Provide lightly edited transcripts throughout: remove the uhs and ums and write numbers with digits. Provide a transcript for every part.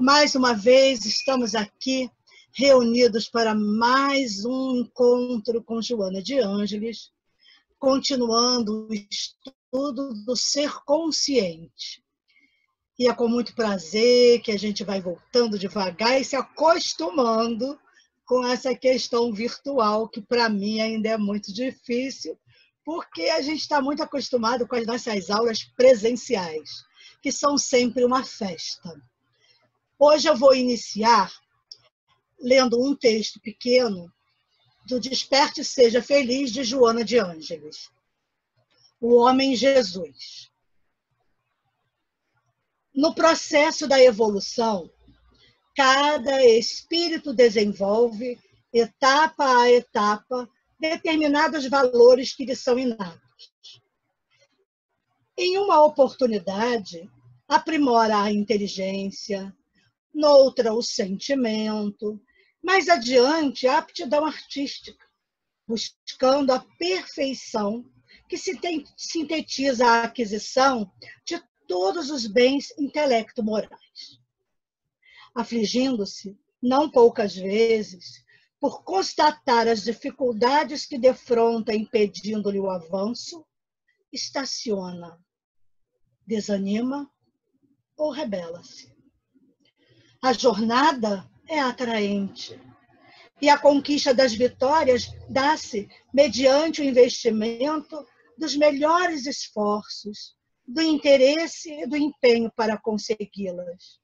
Mais uma vez estamos aqui reunidos para mais um encontro com Joana de Ângeles, continuando o estudo do ser consciente. E é com muito prazer que a gente vai voltando devagar e se acostumando com essa questão virtual, que para mim ainda é muito difícil, porque a gente está muito acostumado com as nossas aulas presenciais, que são sempre uma festa. Hoje eu vou iniciar lendo um texto pequeno do Desperte e Seja Feliz, de Joana de Ângeles. O Homem Jesus. No processo da evolução, cada espírito desenvolve, etapa a etapa, determinados valores que lhe são inatos. Em uma oportunidade, aprimora a inteligência, noutra o sentimento, mais adiante a aptidão artística, buscando a perfeição que se sintetiza a aquisição de todos os bens intelecto-morais. Afligindo-se, não poucas vezes, por constatar as dificuldades que defronta impedindo-lhe o avanço, estaciona, desanima ou rebela-se. A jornada é atraente e a conquista das vitórias dá-se mediante o investimento dos melhores esforços, do interesse e do empenho para consegui-las.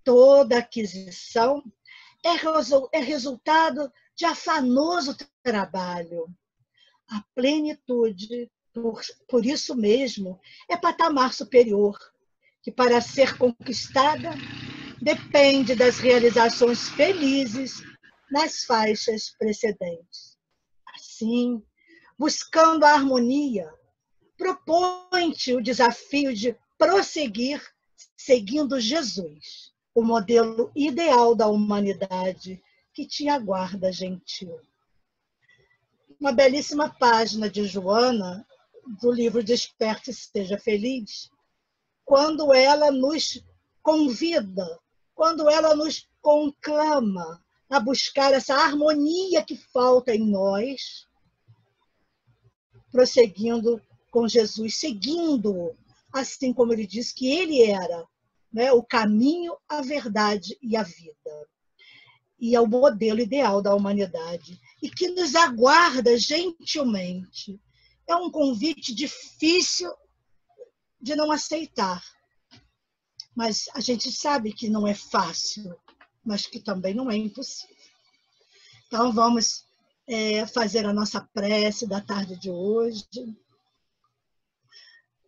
Toda aquisição é resultado de afanoso trabalho. A plenitude, por isso mesmo, é patamar superior, que para ser conquistada depende das realizações felizes nas faixas precedentes. Assim, buscando a harmonia, propõe-te o desafio de prosseguir seguindo Jesus, o modelo ideal da humanidade que te aguarda gentil. Uma belíssima página de Joana, do livro Desperte e Seja Feliz, quando ela nos convida, quando ela nos conclama a buscar essa harmonia que falta em nós, prosseguindo com Jesus, seguindo-o, assim como ele disse que ele era, né, o caminho, a verdade e a vida. E é o modelo ideal da humanidade. E que nos aguarda gentilmente. É um convite difícil de não aceitar. Mas a gente sabe que não é fácil, mas que também não é impossível. Então, vamos fazer a nossa prece da tarde de hoje,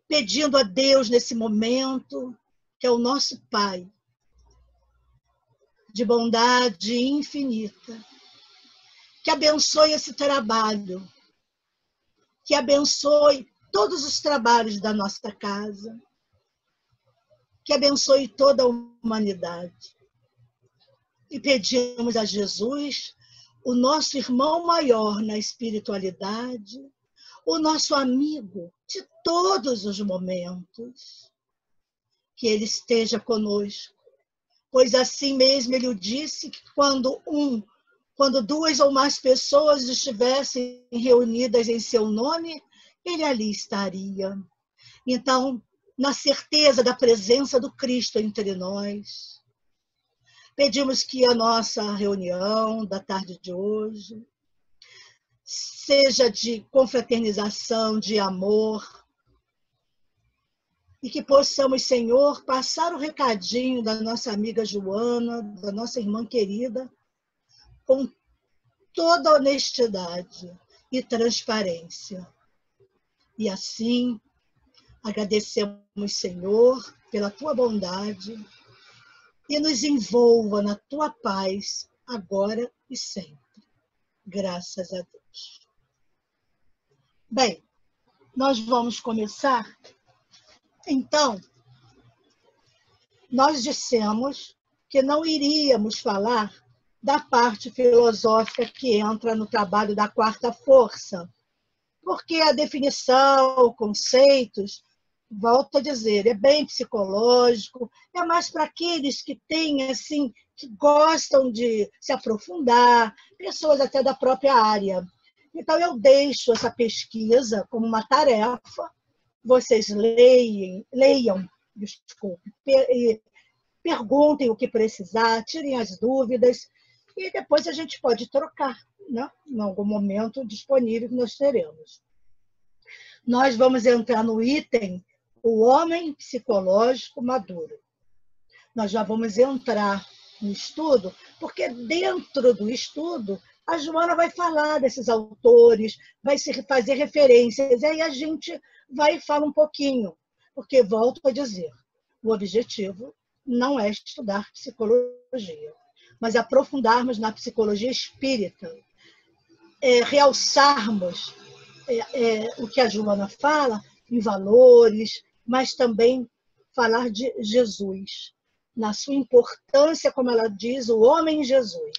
pedindo a Deus nesse momento, que é o nosso Pai, de bondade infinita, que abençoe esse trabalho, que abençoe todos os trabalhos da nossa casa, que abençoe toda a humanidade. E pedimos a Jesus, o nosso irmão maior na espiritualidade, o nosso amigo de todos os momentos, que ele esteja conosco. Pois assim mesmo ele o disse, que quando duas ou mais pessoas estivessem reunidas em seu nome, ele ali estaria. Então, na certeza da presença do Cristo entre nós, pedimos que a nossa reunião da tarde de hoje seja de confraternização, de amor, e que possamos, Senhor, passar o recadinho da nossa amiga Joana, da nossa irmã querida, com toda honestidade e transparência. E assim, agradecemos, Senhor, pela tua bondade e nos envolva na tua paz, agora e sempre. Graças a Deus. Bem, nós vamos começar. Então, nós dissemos que não iríamos falar da parte filosófica que entra no trabalho da quarta força, porque a definição, conceitos, volto a dizer, é bem psicológico, é mais para aqueles que têm, assim, que gostam de se aprofundar, pessoas até da própria área. Então, eu deixo essa pesquisa como uma tarefa, vocês leiam, desculpe, e perguntem o que precisar, tirem as dúvidas, e depois a gente pode trocar, né? Em algum momento disponível que nós teremos. Nós vamos entrar no item o homem psicológico maduro. Nós já vamos entrar no estudo, porque dentro do estudo a Joana vai falar desses autores, vai se fazer referências, e aí a gente vai falar um pouquinho, porque, volto a dizer, o objetivo não é estudar psicologia, mas aprofundarmos na psicologia espírita, realçarmos o que a Joana fala, em valores, mas também falar de Jesus, na sua importância, como ela diz, o homem Jesus.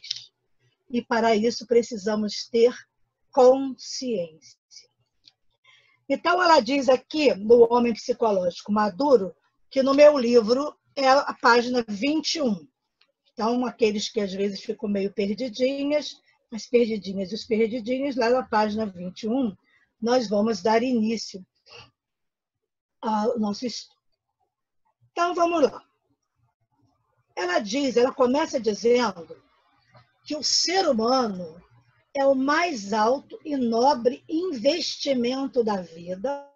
E para isso precisamos ter consciência. Então, ela diz aqui, no Homem Psicológico Maduro, que no meu livro é a página 21. Então, aqueles que às vezes ficam meio perdidinhas, as perdidinhas e os perdidinhos, lá na página 21, nós vamos dar início ao nosso estudo. Então, vamos lá. Ela começa dizendo que o ser humano é o mais alto e nobre investimento da vida,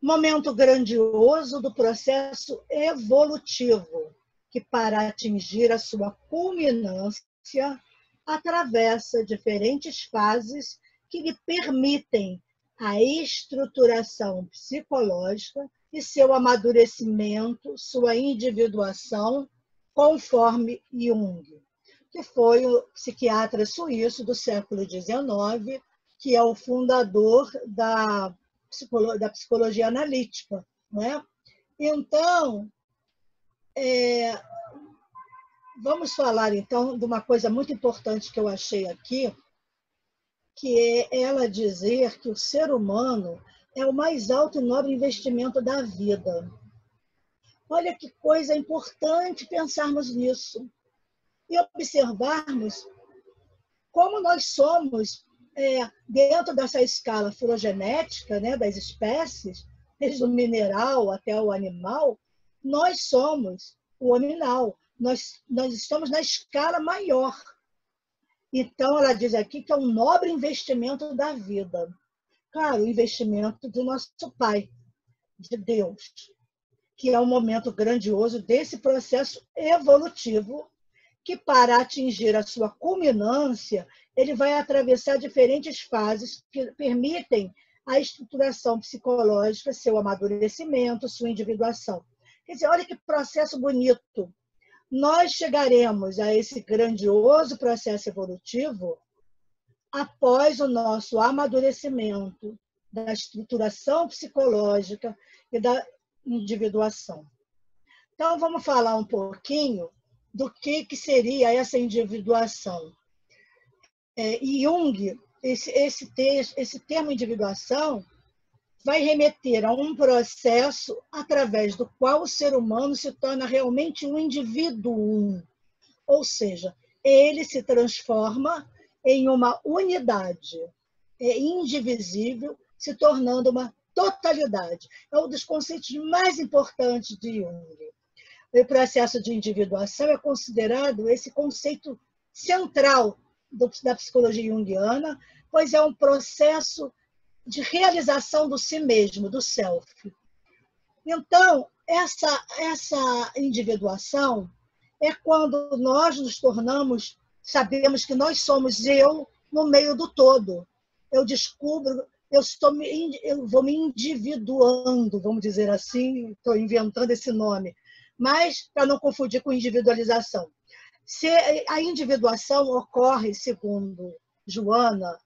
momento grandioso do processo evolutivo, que, para atingir a sua culminância, atravessa diferentes fases que lhe permitem a estruturação psicológica e seu amadurecimento, sua individuação, conforme Jung, que foi o psiquiatra suíço do século XIX, que é o fundador da psicologia analítica, né? Então, vamos falar, então, de uma coisa muito importante que eu achei aqui, que é ela dizer que o ser humano é o mais alto e nobre investimento da vida. Olha que coisa importante pensarmos nisso e observarmos como nós somos, dentro dessa escala filogenética, né, das espécies, desde o mineral até o animal, nós somos o hominal, nós estamos na escala maior. Então, ela diz aqui que é um nobre investimento da vida. Claro, o investimento do nosso Pai, de Deus, que é um momento grandioso desse processo evolutivo, que, para atingir a sua culminância, ele vai atravessar diferentes fases que permitem a estruturação psicológica, seu amadurecimento, sua individuação. Quer dizer, olha que processo bonito. Nós chegaremos a esse grandioso processo evolutivo após o nosso amadurecimento da estruturação psicológica e da individuação. Então, vamos falar um pouquinho do que seria essa individuação. Jung, esse termo individuação, vai remeter a um processo através do qual o ser humano se torna realmente um indivíduo, ou seja, ele se transforma em uma unidade, indivisível, se tornando uma totalidade. É um dos conceitos mais importantes de Jung. O processo de individuação é considerado esse conceito central da psicologia junguiana, pois é um processo de realização do si mesmo, do self. Então, essa individuação é quando nós nos tornamos, sabemos que nós somos eu no meio do todo. Eu descubro, eu vou me individuando, vamos dizer assim, estou inventando esse nome, mas para não confundir com individualização. Se a individuação ocorre, segundo Joana,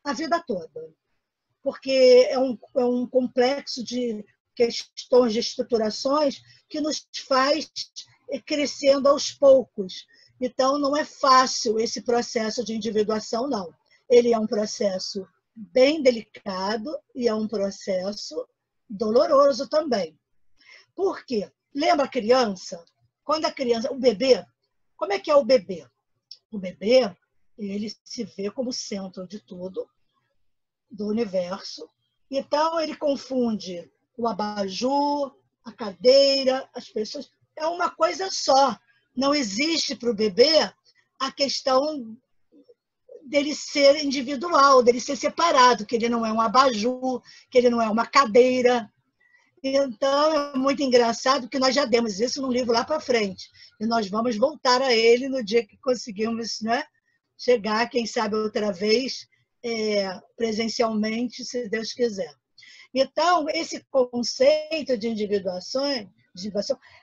a vida toda, porque é um complexo de questões, de estruturações que nos faz crescendo aos poucos. Então, não é fácil esse processo de individuação, não. Ele é um processo bem delicado e é um processo doloroso também. Por quê? Lembra a criança? Quando a criança, o bebê, como é que é o bebê? O bebê, ele se vê como centro de tudo, do universo. Então, ele confunde o abajur, a cadeira, as pessoas. É uma coisa só. Não existe para o bebê a questão dele ser individual, dele ser separado, que ele não é um abajur, que ele não é uma cadeira. Então, é muito engraçado que nós já demos isso num livro lá para frente. E nós vamos voltar a ele no dia que conseguirmos, né, chegar, quem sabe, outra vez, presencialmente, se Deus quiser. Então, esse conceito de individuação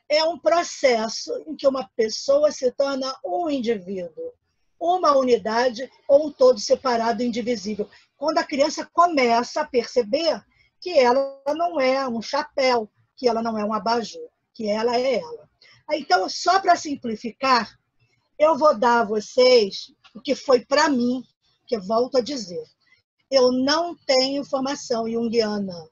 é um processo em que uma pessoa se torna um indivíduo, uma unidade ou um todo separado e indivisível. Quando a criança começa a perceber que ela não é um chapéu, que ela não é um abajur, que ela é ela. Então, só para simplificar, eu vou dar a vocês o que foi para mim, que eu volto a dizer. Eu não tenho formação junguiana.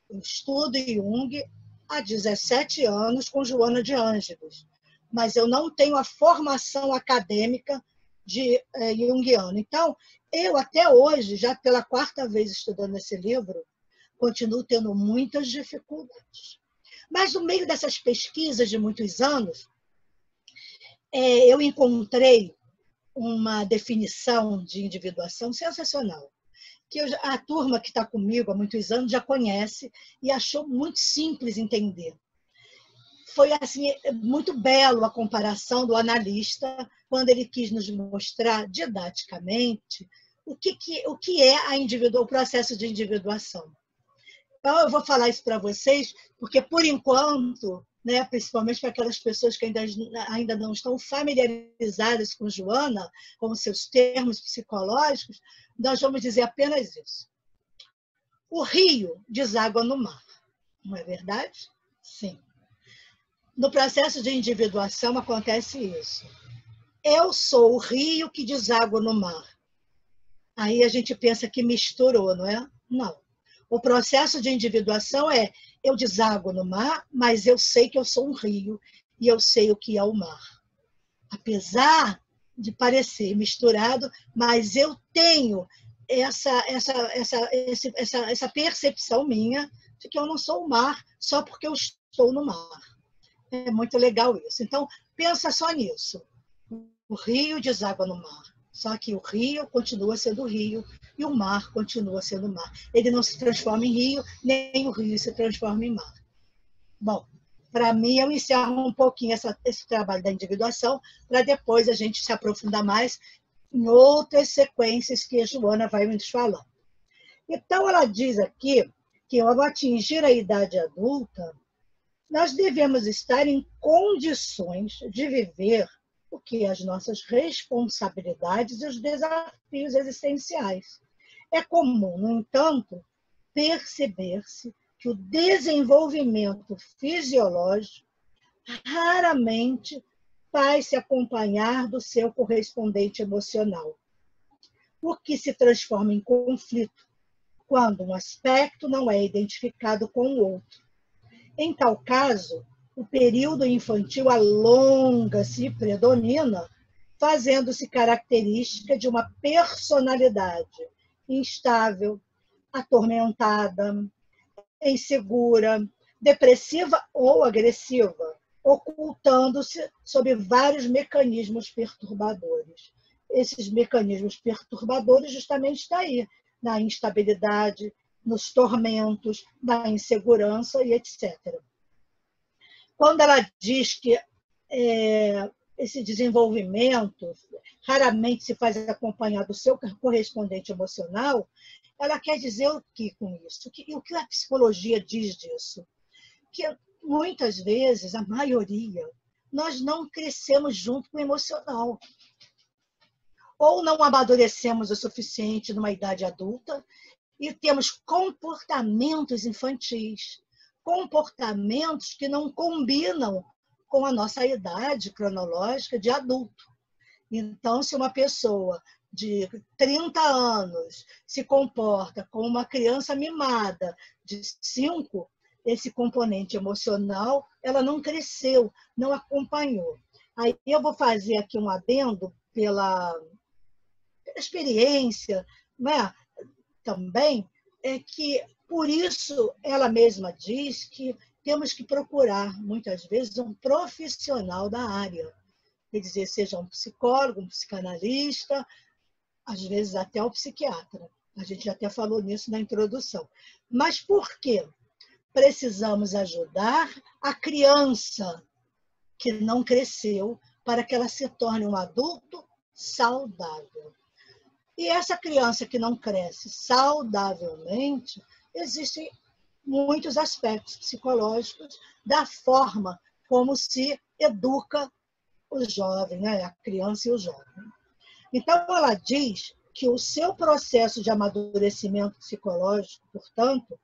Eu estudo Jung há 17 anos com Joana de Ângeles, mas eu não tenho a formação acadêmica de junguiana. Então, eu até hoje, já pela 4ª vez estudando esse livro, continuo tendo muitas dificuldades. Mas, no meio dessas pesquisas de muitos anos, eu encontrei uma definição de individuação sensacional, que a turma que está comigo há muitos anos já conhece e achou muito simples entender. Foi assim, muito belo a comparação do analista, quando ele quis nos mostrar didaticamente o que é o processo de individuação. Então, eu vou falar isso para vocês, porque, por enquanto, né, principalmente para aquelas pessoas que ainda não estão familiarizadas com Joana, com seus termos psicológicos, nós vamos dizer apenas isso. O rio deságua no mar, não é verdade? Sim. No processo de individuação acontece isso. Eu sou o rio que deságua no mar. Aí a gente pensa que misturou, não é? Não. O processo de individuação é eu deságuo no mar, mas eu sei que eu sou um rio e eu sei o que é o mar. Apesar de parecer misturado, mas eu tenho essa percepção minha de que eu não sou o mar só porque eu estou no mar. É muito legal isso. Então, pensa só nisso. O rio deságua no mar. Só que o rio continua sendo rio e o mar continua sendo mar. Ele não se transforma em rio, nem o rio se transforma em mar. Bom, para mim, eu encerro um pouquinho esse trabalho da individuação, para depois a gente se aprofundar mais em outras sequências que a Joana vai nos falando. Então, ela diz aqui que ao atingir a idade adulta, nós devemos estar em condições de viver o que as nossas responsabilidades e os desafios existenciais. É comum, no entanto, perceber-se que o desenvolvimento fisiológico raramente faz se acompanhar do seu correspondente emocional, o que se transforma em conflito quando um aspecto não é identificado com o outro. Em tal caso, o período infantil alonga-se e predomina, fazendo-se característica de uma personalidade instável, atormentada, insegura, depressiva ou agressiva, ocultando-se sob vários mecanismos perturbadores. Esses mecanismos perturbadores justamente estão aí, na instabilidade, nos tormentos, na insegurança e etc. Quando ela diz que esse desenvolvimento raramente se faz acompanhado do seu correspondente emocional, ela quer dizer o que com isso? O que a psicologia diz disso? Que muitas vezes, a maioria, nós não crescemos junto com o emocional. Ou não amadurecemos o suficiente numa idade adulta e temos comportamentos infantis, comportamentos que não combinam com a nossa idade cronológica de adulto. Então, se uma pessoa de 30 anos se comporta como uma criança mimada de 5, esse componente emocional, ela não cresceu, não acompanhou. Aí eu vou fazer aqui um adendo pela experiência, né? Também, é que, por isso, ela mesma diz que temos que procurar, muitas vezes, um profissional da área. Quer dizer, seja um psicólogo, um psicanalista, às vezes até um psiquiatra. A gente já até falou nisso na introdução. Mas por quê? Precisamos ajudar a criança que não cresceu para que ela se torne um adulto saudável. E essa criança que não cresce saudavelmente, existem muitos aspectos psicológicos da forma como se educa o jovem, né? A criança e o jovem. Então, ela diz que o seu processo de amadurecimento psicológico, portanto,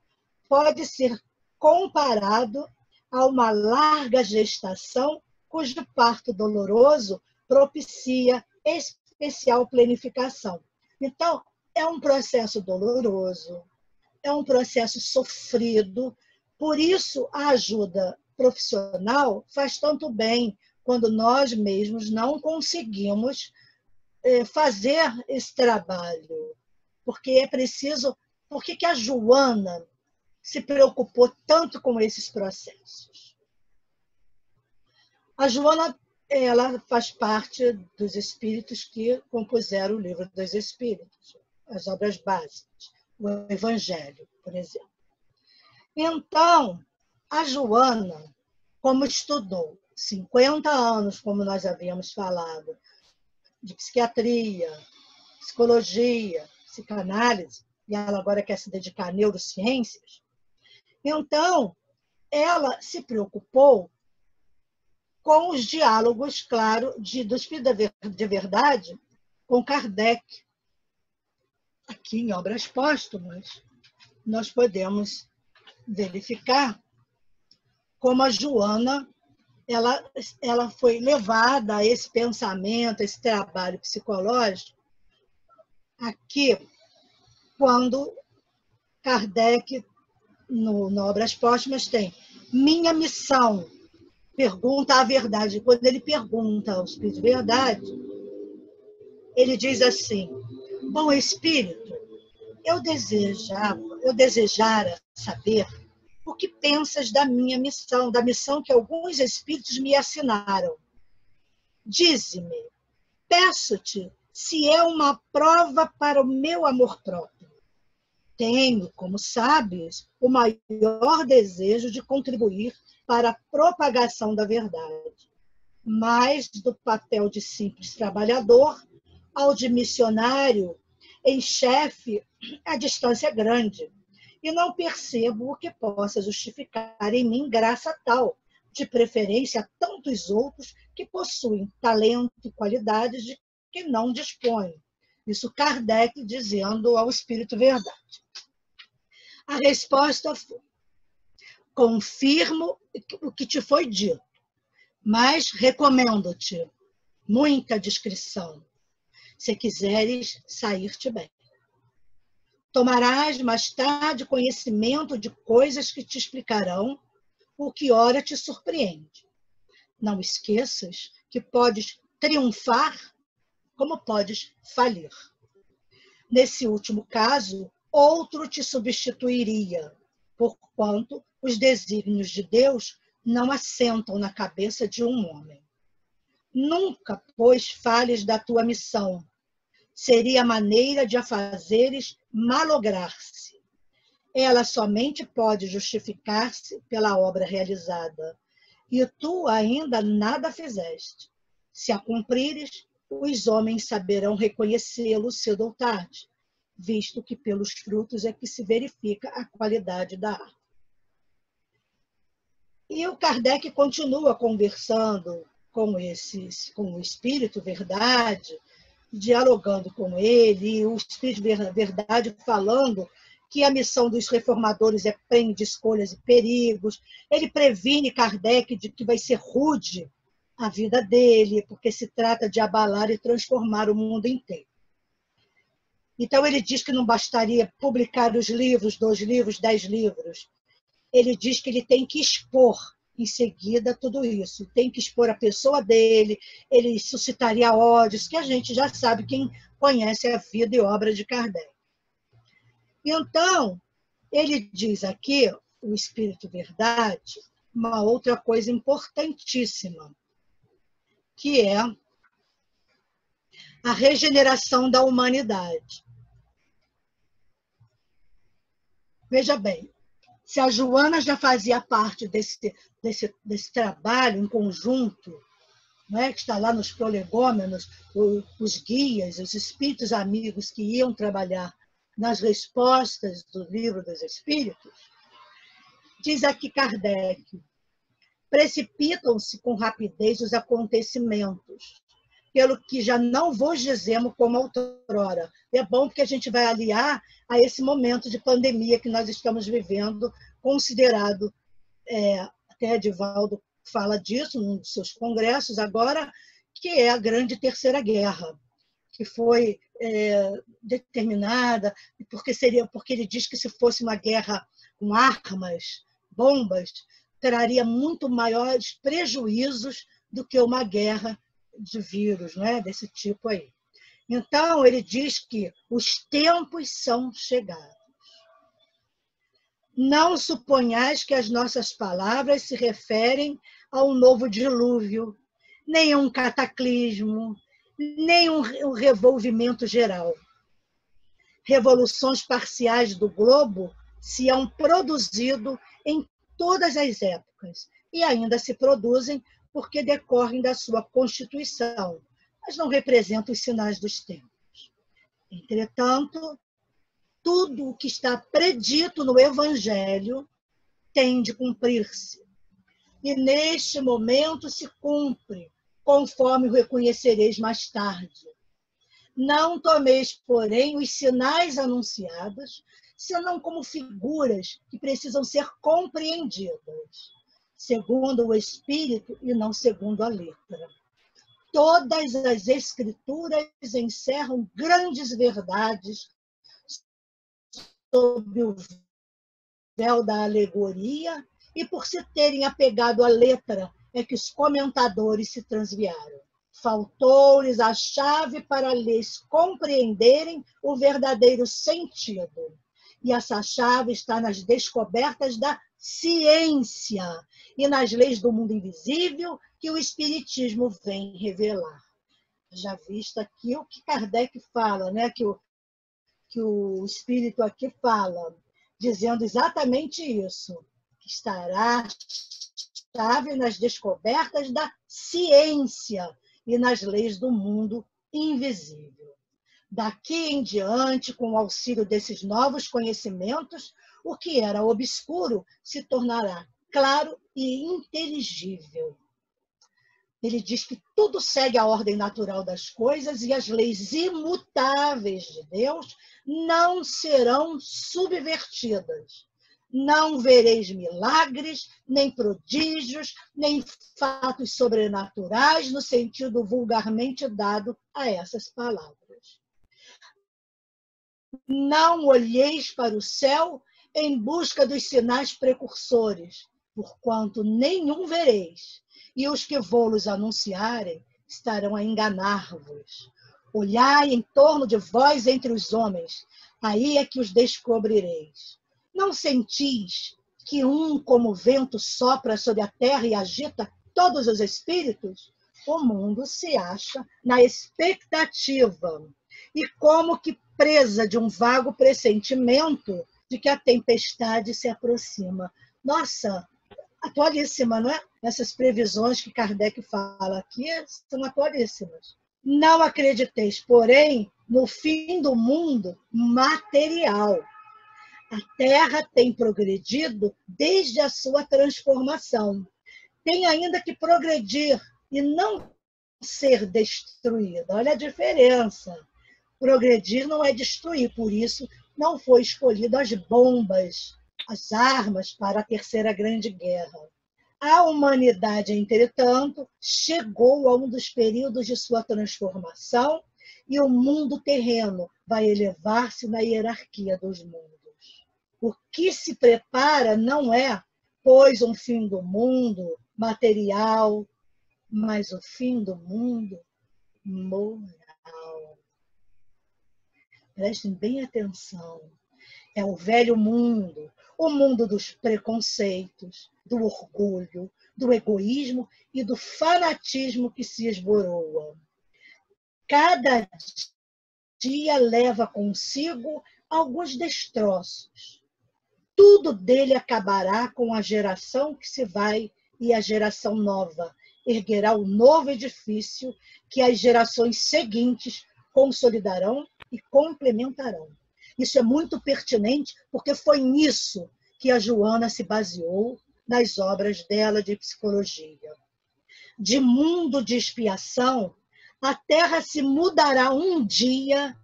pode ser comparado a uma larga gestação cujo parto doloroso propicia especial planificação. Então, é um processo doloroso, é um processo sofrido, por isso a ajuda profissional faz tanto bem quando nós mesmos não conseguimos fazer esse trabalho, porque é preciso. Por que a Joana se preocupou tanto com esses processos? A Joana, ela faz parte dos espíritos que compuseram o Livro dos Espíritos, as obras básicas, o Evangelho, por exemplo. Então, a Joana, como estudou 50 anos, como nós havíamos falado, de psiquiatria, psicologia, psicanálise, e ela agora quer se dedicar a neurociências, então, ela se preocupou com os diálogos, claro, do Espírito de Verdade com Kardec. Aqui em Obras Póstumas, nós podemos verificar como a Joana ela foi levada a esse pensamento, a esse trabalho psicológico, aqui, quando Kardec, no Obras Póstumas, tem minha missão, pergunta a verdade. Quando ele pergunta ao Espírito de Verdade, ele diz assim: bom Espírito, eu desejara saber o que pensas da minha missão, da missão que alguns espíritos me assinaram. Dize-me, peço-te se é uma prova para o meu amor próprio. Tenho, como sabes, o maior desejo de contribuir para a propagação da verdade, mas do papel de simples trabalhador ao de missionário em chefe, a distância é grande, e não percebo o que possa justificar em mim graça tal, de preferência a tantos outros que possuem talento e qualidades de que não dispõem. Isso Kardec dizendo ao Espírito Verdade. A resposta foi: confirmo o que te foi dito, mas recomendo-te muita discrição, se quiseres sair-te bem. Tomarás mais tarde conhecimento de coisas que te explicarão o que ora te surpreende. Não esqueças que podes triunfar como podes falir. Nesse último caso, outro te substituiria, porquanto os desígnios de Deus não assentam na cabeça de um homem. Nunca, pois, fales da tua missão. Seria a maneira de a fazeres malograr-se. Ela somente pode justificar-se pela obra realizada, e tu ainda nada fizeste. Se a cumprires, os homens saberão reconhecê-lo cedo ou tarde, visto que pelos frutos é que se verifica a qualidade da arte. E o Kardec continua conversando com o Espírito Verdade, dialogando com ele, e o Espírito Verdade falando que a missão dos reformadores é prêmio de escolhas e perigos. Ele previne Kardec de que vai ser rude a vida dele, porque se trata de abalar e transformar o mundo inteiro. Então, ele diz que não bastaria publicar os livros, 2 livros, 10 livros. Ele diz que ele tem que expor em seguida tudo isso. Tem que expor a pessoa dele, ele suscitaria ódios, que a gente já sabe quem conhece a vida e obra de Kardec. Então, ele diz aqui, o Espírito Verdade, uma outra coisa importantíssima, que é a regeneração da humanidade. Veja bem, se a Joana já fazia parte desse trabalho em conjunto, né, que está lá nos prolegômenos, os guias, os espíritos amigos que iam trabalhar nas respostas do Livro dos Espíritos, diz aqui Kardec, precipitam-se com rapidez os acontecimentos, pelo que já não vos dizemos como outrora. É bom porque a gente vai aliar a esse momento de pandemia que nós estamos vivendo, considerado, até Edivaldo fala disso num dos seus congressos agora, que é a Grande Terceira Guerra, que foi determinada, porque ele diz que se fosse uma guerra com armas, bombas, traria muito maiores prejuízos do que uma guerra de vírus, né? Desse tipo aí. Então, ele diz que os tempos são chegados. Não suponhais que as nossas palavras se referem a um novo dilúvio, nem a um cataclismo, nem um revolvimento geral. Revoluções parciais do globo se hão produzido em todas as épocas e ainda se produzem porque decorrem da sua constituição, mas não representam os sinais dos tempos. Entretanto, tudo o que está predito no Evangelho tem de cumprir-se. E neste momento se cumpre, conforme o reconhecereis mais tarde. Não tomeis, porém, os sinais anunciados, senão como figuras que precisam ser compreendidas, segundo o Espírito e não segundo a letra. Todas as Escrituras encerram grandes verdades sob o véu da alegoria, e por se terem apegado à letra é que os comentadores se transviaram. Faltou-lhes a chave para lhes compreenderem o verdadeiro sentido. E essa chave está nas descobertas da ciência e nas leis do mundo invisível que o Espiritismo vem revelar. Já visto aqui o que Kardec fala, né? que o Espírito aqui fala, dizendo exatamente isso, que estará a chave nas descobertas da ciência e nas leis do mundo invisível. Daqui em diante, com o auxílio desses novos conhecimentos, o que era obscuro se tornará claro e inteligível. Ele diz que tudo segue a ordem natural das coisas e as leis imutáveis de Deus não serão subvertidas. Não vereis milagres, nem prodígios, nem fatos sobrenaturais no sentido vulgarmente dado a essas palavras. Não olheis para o céu em busca dos sinais precursores, porquanto nenhum vereis, e os que vou-los anunciarem estarão a enganar-vos. Olhai em torno de vós entre os homens, aí é que os descobrireis. Não sentis que como vento sopra sobre a terra e agita todos os espíritos? O mundo se acha na expectativa e como que presa de um vago pressentimento de que a tempestade se aproxima. Nossa, atualíssima, não é? Essas previsões que Kardec fala aqui são atualíssimas. Não acrediteis, porém, no fim do mundo material. A Terra tem progredido desde a sua transformação. Tem ainda que progredir e não ser destruída. Olha a diferença. Progredir não é destruir, por isso não foi escolhido as bombas, as armas para a Terceira Grande Guerra. A humanidade, entretanto, chegou a um dos períodos de sua transformação e o mundo terreno vai elevar-se na hierarquia dos mundos. O que se prepara não é, pois, um fim do mundo material, mas o fim do mundo moral. Prestem bem atenção. É o velho mundo, o mundo dos preconceitos, do orgulho, do egoísmo e do fanatismo que se esboroa. Cada dia leva consigo alguns destroços. Tudo dele acabará com a geração que se vai e a geração nova erguerá o novo edifício que as gerações seguintes consolidarão e complementarão. Isso é muito pertinente, porque foi nisso que a Joana se baseou nas obras dela de psicologia. De mundo de expiação, a Terra se mudará um dia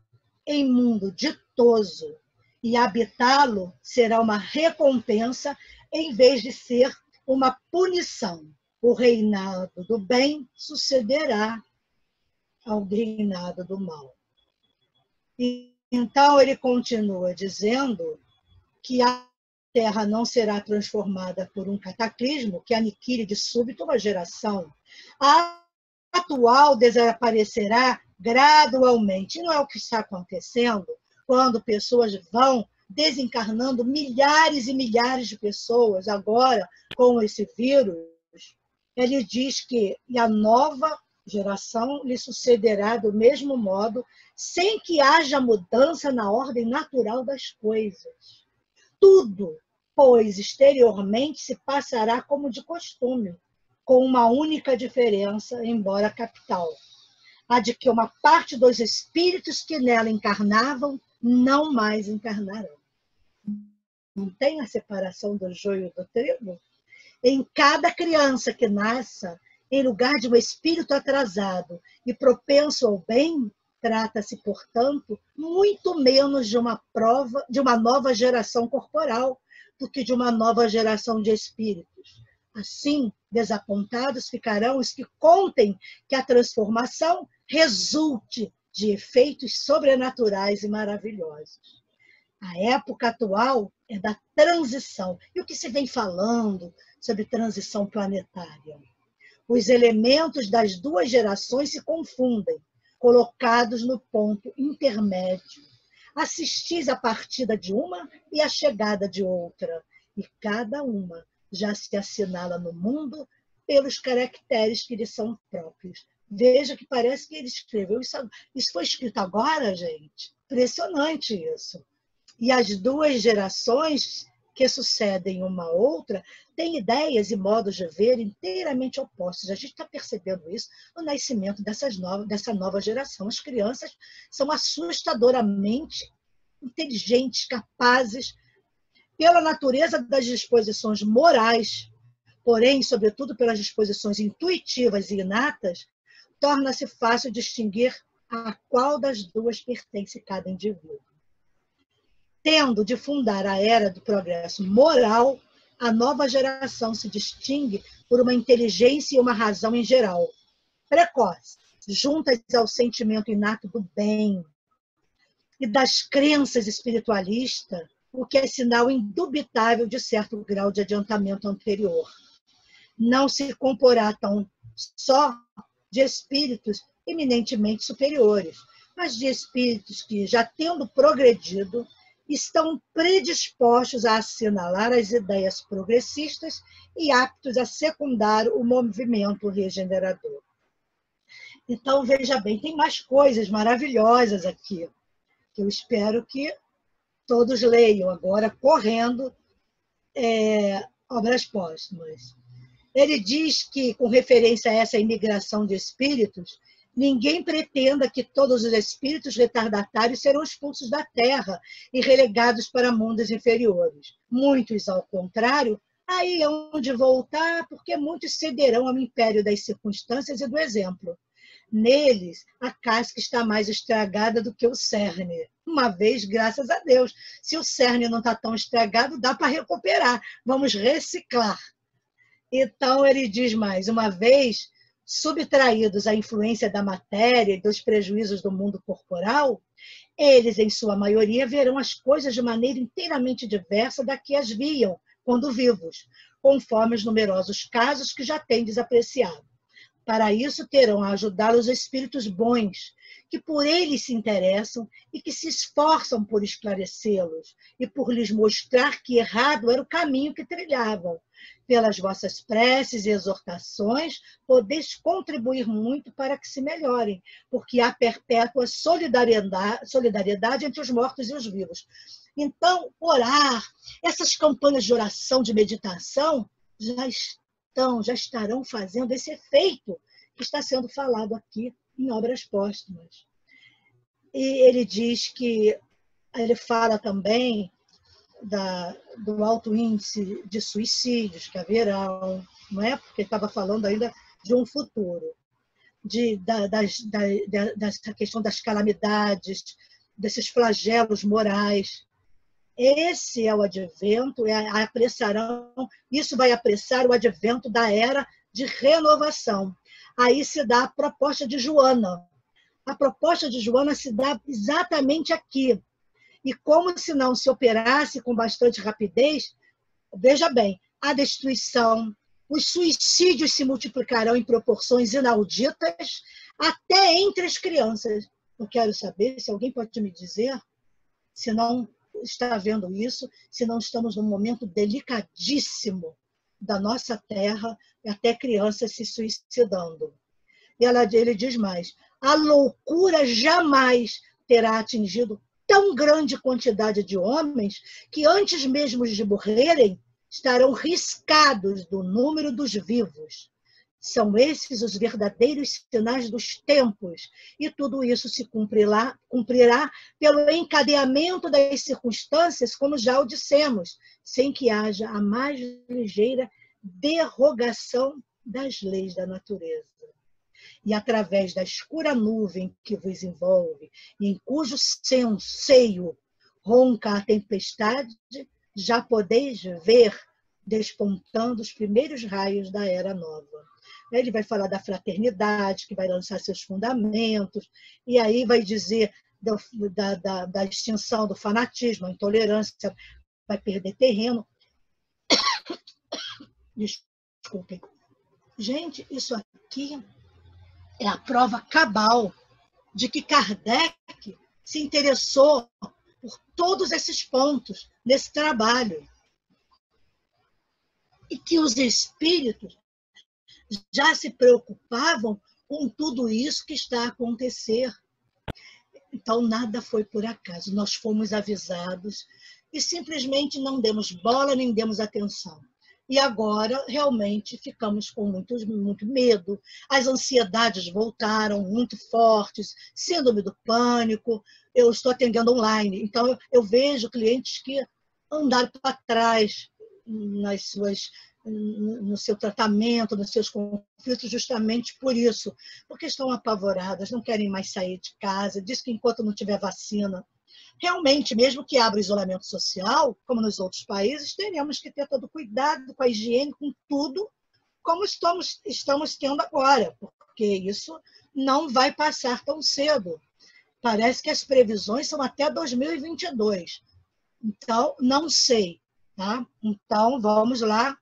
em mundo ditoso, e habitá-lo será uma recompensa em vez de ser uma punição. O reinado do bem sucederá ao reinado do mal. E então ele continua dizendo que a Terra não será transformada por um cataclismo que aniquile de súbito uma geração. A atual desaparecerá gradualmente. E não é o que está acontecendo quando pessoas vão desencarnando, milhares e milhares de pessoas agora com esse vírus. Ele diz que a nova geração lhe sucederá do mesmo modo, sem que haja mudança na ordem natural das coisas. Tudo, pois, exteriormente se passará como de costume, com uma única diferença, embora capital, a de que uma parte dos espíritos que nela encarnavam não mais encarnarão. Não tem a separação do joio do trigo? Em cada criança que nasça, em lugar de um espírito atrasado e propenso ao bem, trata-se, portanto, muito menos de uma nova geração corporal do que de uma nova geração de espíritos. Assim, desapontados ficarão os que contem que a transformação resulte de efeitos sobrenaturais e maravilhosos. A época atual é da transição. E o que se vem falando sobre transição planetária? Os elementos das duas gerações se confundem, colocados no ponto intermédio. Assistis a partida de uma e a chegada de outra, e cada uma já se assinala no mundo pelos caracteres que lhe são próprios. Veja que parece que ele escreveu isso. Isso foi escrito agora, gente? Impressionante isso. E as duas gerações que sucedem uma à outra têm ideias e modos de ver inteiramente opostos. A gente está percebendo isso no nascimento dessa nova geração. As crianças são assustadoramente inteligentes, capazes, pela natureza das disposições morais, porém, sobretudo pelas disposições intuitivas e inatas, torna-se fácil distinguir a qual das duas pertence cada indivíduo. Tendo de fundar a era do progresso moral, a nova geração se distingue por uma inteligência e uma razão em geral, precoce, juntas ao sentimento inato do bem e das crenças espiritualistas, o que é sinal indubitável de certo grau de adiantamento anterior. Não se comporá tão só de espíritos eminentemente superiores, mas de espíritos que, já tendo progredido, estão predispostos a assinalar as ideias progressistas e aptos a secundar o movimento regenerador. Então, veja bem, tem mais coisas maravilhosas aqui, que eu espero que todos leiam agora, correndo, obras póstumas. Ele diz que, com referência a essa imigração de espíritos, ninguém pretenda que todos os espíritos retardatários serão expulsos da Terra e relegados para mundos inferiores. Muitos, ao contrário, aí hão de voltar, porque muitos cederão ao império das circunstâncias e do exemplo. Neles, a casca está mais estragada do que o cerne. Uma vez, graças a Deus. Se o cerne não está tão estragado, dá para recuperar. Vamos reciclar. Então, ele diz mais uma vez, subtraídos à influência da matéria e dos prejuízos do mundo corporal, eles, em sua maioria, verão as coisas de maneira inteiramente diversa da que as viam quando vivos, conforme os numerosos casos que já tendes apreciado. Para isso, terão a ajudá-los espíritos bons, que por eles se interessam e que se esforçam por esclarecê-los e por lhes mostrar que errado era o caminho que trilhavam. Pelas vossas preces e exortações, podeis contribuir muito para que se melhorem, porque há perpétua solidariedade entre os mortos e os vivos. Então, orar, essas campanhas de oração, de meditação, já estarão fazendo esse efeito que está sendo falado aqui em Obras Póstumas. E ele diz que, ele fala também do alto índice de suicídios que haverão, não é? Porque ele estava falando ainda de um futuro, dessa questão das calamidades, desses flagelos morais. Esse é o advento, isso vai apressar o advento da era de renovação. Aí se dá a proposta de Joana. A proposta de Joana se dá exatamente aqui. E como se não se operasse com bastante rapidez, veja bem, a destruição, os suicídios se multiplicarão em proporções inauditas, até entre as crianças. Eu quero saber se alguém pode me dizer, se não está vendo isso, se não estamos num momento delicadíssimo da nossa terra, até crianças se suicidando. E ele diz mais, a loucura jamais terá atingido tão grande quantidade de homens que antes mesmo de morrerem estarão riscados do número dos vivos. São esses os verdadeiros sinais dos tempos, e tudo isso se cumprirá pelo encadeamento das circunstâncias, como já o dissemos, sem que haja a mais ligeira derrogação das leis da natureza. E através da escura nuvem que vos envolve, e em cujo seio ronca a tempestade, já podeis ver despontando os primeiros raios da era nova. Ele vai falar da fraternidade, que vai lançar seus fundamentos, e aí vai dizer da extinção do fanatismo, a intolerância vai perder terreno. Desculpem. Gente, isso aqui é a prova cabal de que Kardec se interessou por todos esses pontos nesse trabalho. E que os espíritos já se preocupavam com tudo isso que está a acontecer. Então, nada foi por acaso. Nós fomos avisados e simplesmente não demos bola nem demos atenção. E agora, realmente, ficamos com muito medo. As ansiedades voltaram muito fortes, síndrome do pânico. Eu estou atendendo online, então eu vejo clientes que andaram para trás no seu tratamento, nos seus conflitos, justamente por isso, porque estão apavoradas, não querem mais sair de casa, diz que enquanto não tiver vacina, realmente, mesmo que abra o isolamento social, como nos outros países, teremos que ter todo cuidado com a higiene, com tudo, como estamos tendo agora, porque isso não vai passar tão cedo. Parece que as previsões são até 2022. Então, não sei. Tá? Então, vamos lá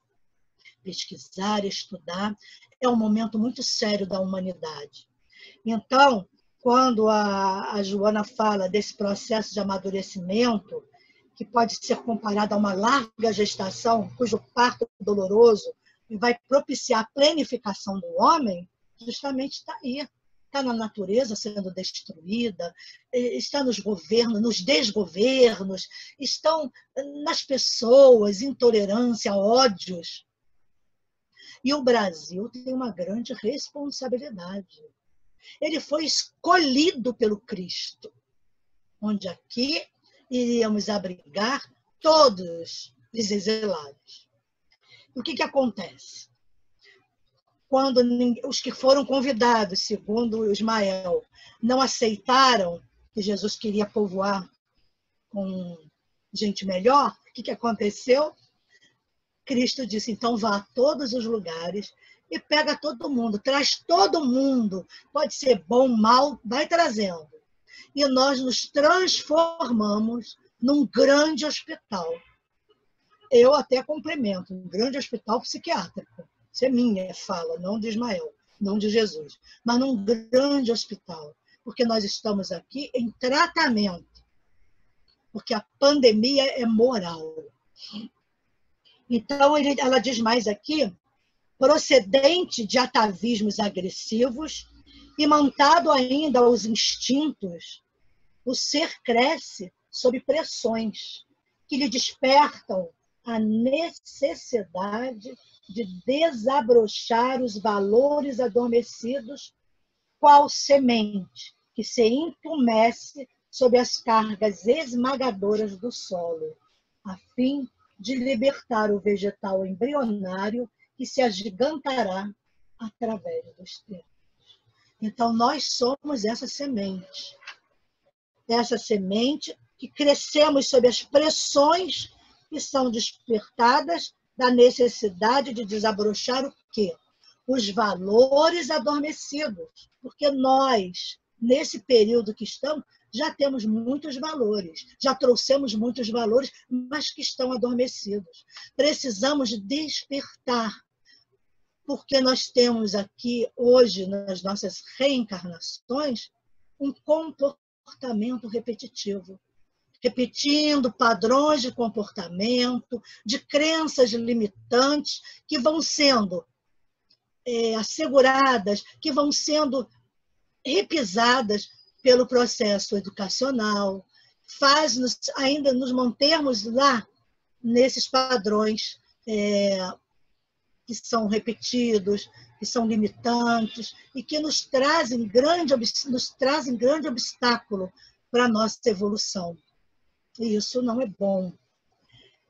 pesquisar, estudar. É um momento muito sério da humanidade. Então, quando a Joana fala desse processo de amadurecimento, que pode ser comparado a uma larga gestação, cujo parto doloroso vai propiciar a plenificação do homem, justamente está aí. Está na natureza sendo destruída, está nos governos, nos desgovernos, estão nas pessoas, intolerância, ódios. E o Brasil tem uma grande responsabilidade. Ele foi escolhido pelo Cristo, onde aqui iríamos abrigar todos os exilados. O que acontece? Quando os que foram convidados, segundo Ismael, não aceitaram que Jesus queria povoar com gente melhor, o que aconteceu? Cristo disse, então vá a todos os lugares e pega todo mundo, traz todo mundo. Pode ser bom, mal, vai trazendo. E nós nos transformamos num grande hospital. Eu até complemento, um grande hospital psiquiátrico. Isso é minha fala, não de Ismael, não de Jesus. Mas num grande hospital, porque nós estamos aqui em tratamento. Porque a pandemia é moral. Então, ela diz mais aqui, procedente de atavismos agressivos e montado ainda aos instintos, o ser cresce sob pressões que lhe despertam a necessidade de desabrochar os valores adormecidos, qual semente que se entumece sob as cargas esmagadoras do solo, a fim de libertar o vegetal embrionário que se agigantará através dos tempos. Então, nós somos essa semente que crescemos sob as pressões que são despertadas da necessidade de desabrochar o quê? Os valores adormecidos. Porque nós, nesse período que estamos, já temos muitos valores, já trouxemos muitos valores, mas que estão adormecidos. Precisamos despertar, porque nós temos aqui, hoje, nas nossas reencarnações, um comportamento repetitivo. Repetindo padrões de comportamento, de crenças limitantes, que vão sendo asseguradas, que vão sendo repisadas pelo processo educacional, faz-nos ainda nos mantermos lá nesses padrões que são repetidos, que são limitantes e que nos trazem grande obstáculo para a nossa evolução. E isso não é bom.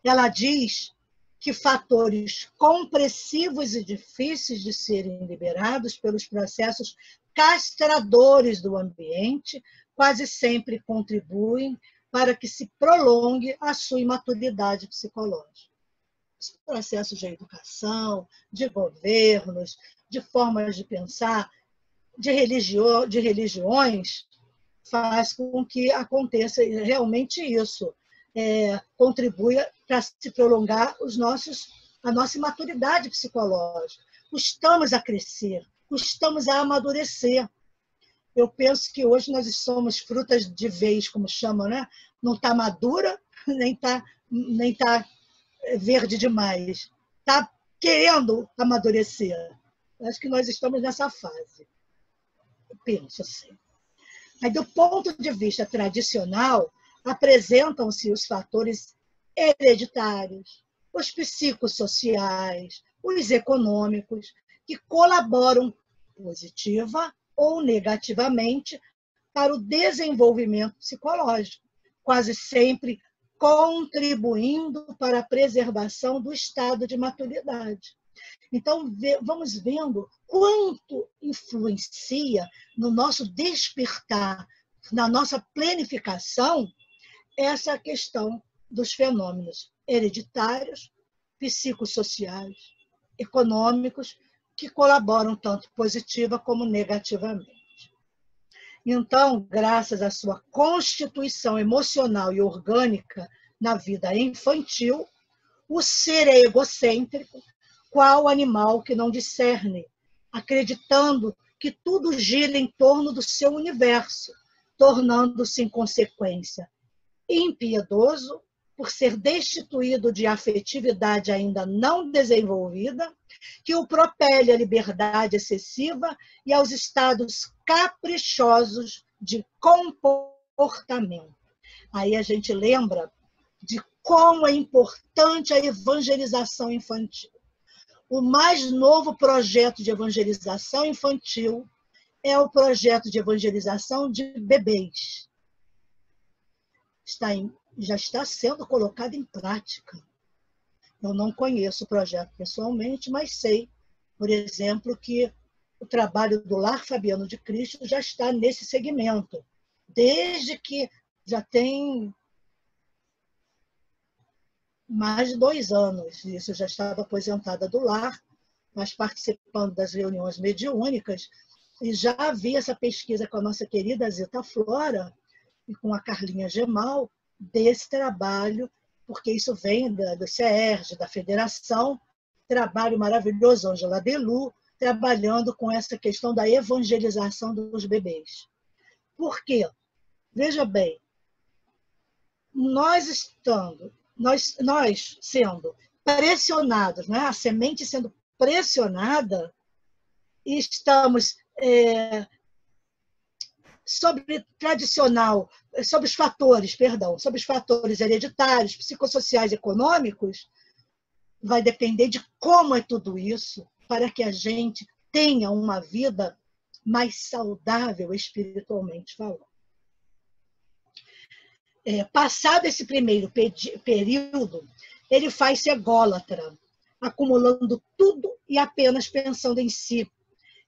Ela diz que fatores compressivos e difíceis de serem liberados pelos processos castradores do ambiente quase sempre contribuem para que se prolongue a sua imaturidade psicológica. Os processos de educação, de governos, de formas de pensar, de religiões, faz com que aconteça realmente isso. Contribui para se prolongar a nossa imaturidade psicológica. Custamos a crescer, custamos a amadurecer. Eu penso que hoje nós somos frutas de vez, como chamam, né? Não está madura, nem tá verde demais. Está querendo amadurecer. Acho que nós estamos nessa fase. Eu penso assim. Aí, do ponto de vista tradicional, apresentam-se os fatores hereditários, os psicossociais, os econômicos, que colaboram positiva ou negativamente para o desenvolvimento psicológico, quase sempre contribuindo para a preservação do estado de maturidade. Então, vamos vendo quanto influencia no nosso despertar, na nossa planificação, essa questão dos fenômenos hereditários, psicossociais, econômicos, que colaboram tanto positiva como negativamente. Então, graças à sua constituição emocional e orgânica na vida infantil, o ser é egocêntrico, qual animal que não discerne, acreditando que tudo gira em torno do seu universo, tornando-se, em consequência, impiedoso por ser destituído de afetividade ainda não desenvolvida, que o propele à liberdade excessiva e aos estados caprichosos de comportamento. Aí a gente lembra de como é importante a evangelização infantil. O mais novo projeto de evangelização infantil é o projeto de evangelização de bebês. Já está sendo colocado em prática. Eu não conheço o projeto pessoalmente, mas sei, por exemplo, que o trabalho do Lar Fabiano de Cristo já está nesse segmento, desde que já tem mais de 2 anos. Isso, eu já estava aposentada do lar, mas participando das reuniões mediúnicas, e já havia essa pesquisa com a nossa querida Zita Flora e com a Carlinha Gemal, desse trabalho, porque isso vem do CERJ, da Federação, trabalho maravilhoso, Angela Belu, trabalhando com essa questão da evangelização dos bebês. Por quê? Veja bem, nós sendo pressionados, né? A semente sendo pressionada, e estamos sobre os fatores hereditários, psicossociais, econômicos, vai depender de como é tudo isso para que a gente tenha uma vida mais saudável espiritualmente falando. Passado esse primeiro período, ele faz-se ególatra, acumulando tudo e apenas pensando em si,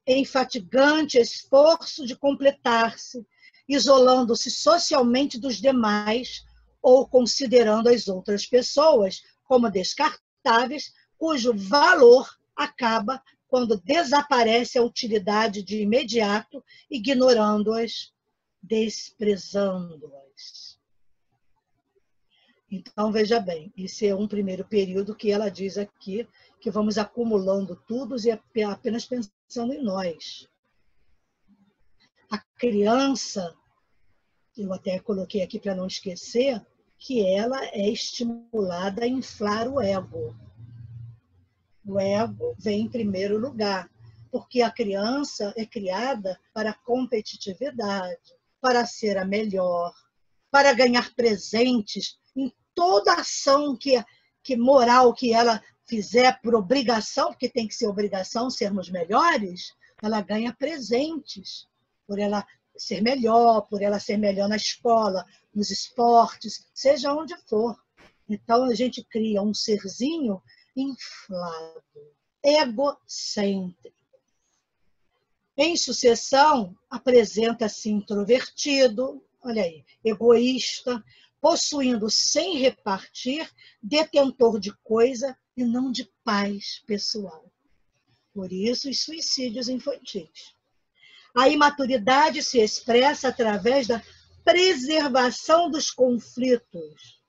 em fatigante esforço de completar-se, isolando-se socialmente dos demais ou considerando as outras pessoas como descartáveis, cujo valor acaba quando desaparece a utilidade de imediato, ignorando-as, desprezando-as. Então, veja bem, esse é um primeiro período que ela diz aqui, que vamos acumulando tudo e apenas pensando em nós. A criança, eu até coloquei aqui para não esquecer, que ela é estimulada a inflar o ego. O ego vem em primeiro lugar, porque a criança é criada para a competitividade, para ser a melhor, para ganhar presentes em toda ação que moral que ela fizer por obrigação, porque tem que ser obrigação sermos melhores, ela ganha presentes por ela ser melhor na escola, nos esportes, seja onde for. Então a gente cria um serzinho inflado, egocêntrico. Em sucessão, apresenta-se introvertido, olha aí, egoísta, possuindo sem repartir, detentor de coisa e não de paz pessoal. Por isso, os suicídios infantis. A imaturidade se expressa através da preservação dos conflitos,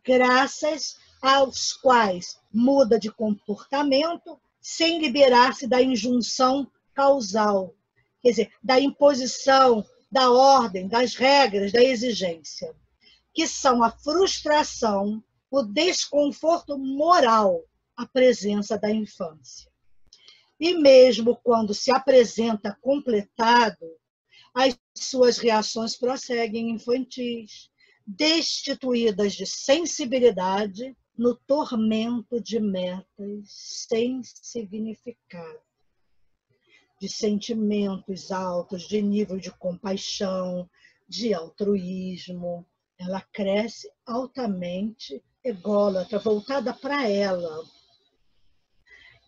graças aos quais muda de comportamento sem liberar-se da injunção causal, quer dizer, da imposição, da ordem, das regras, da exigência, que são a frustração, o desconforto moral, a presença da infância. E mesmo quando se apresenta completado, as suas reações prosseguem infantis, destituídas de sensibilidade, no tormento de metas sem significado, de sentimentos altos, de nível de compaixão, de altruísmo. Ela cresce altamente ególatra, voltada para ela.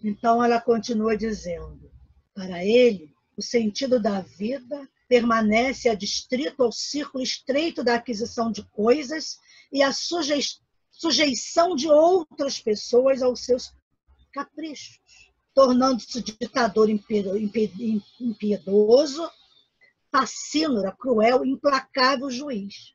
Então, ela continua dizendo, para ele, o sentido da vida permanece adstrito ao círculo estreito da aquisição de coisas e à sujeição de outras pessoas aos seus caprichos, tornando-se ditador impiedoso, facínora, cruel, implacável juiz.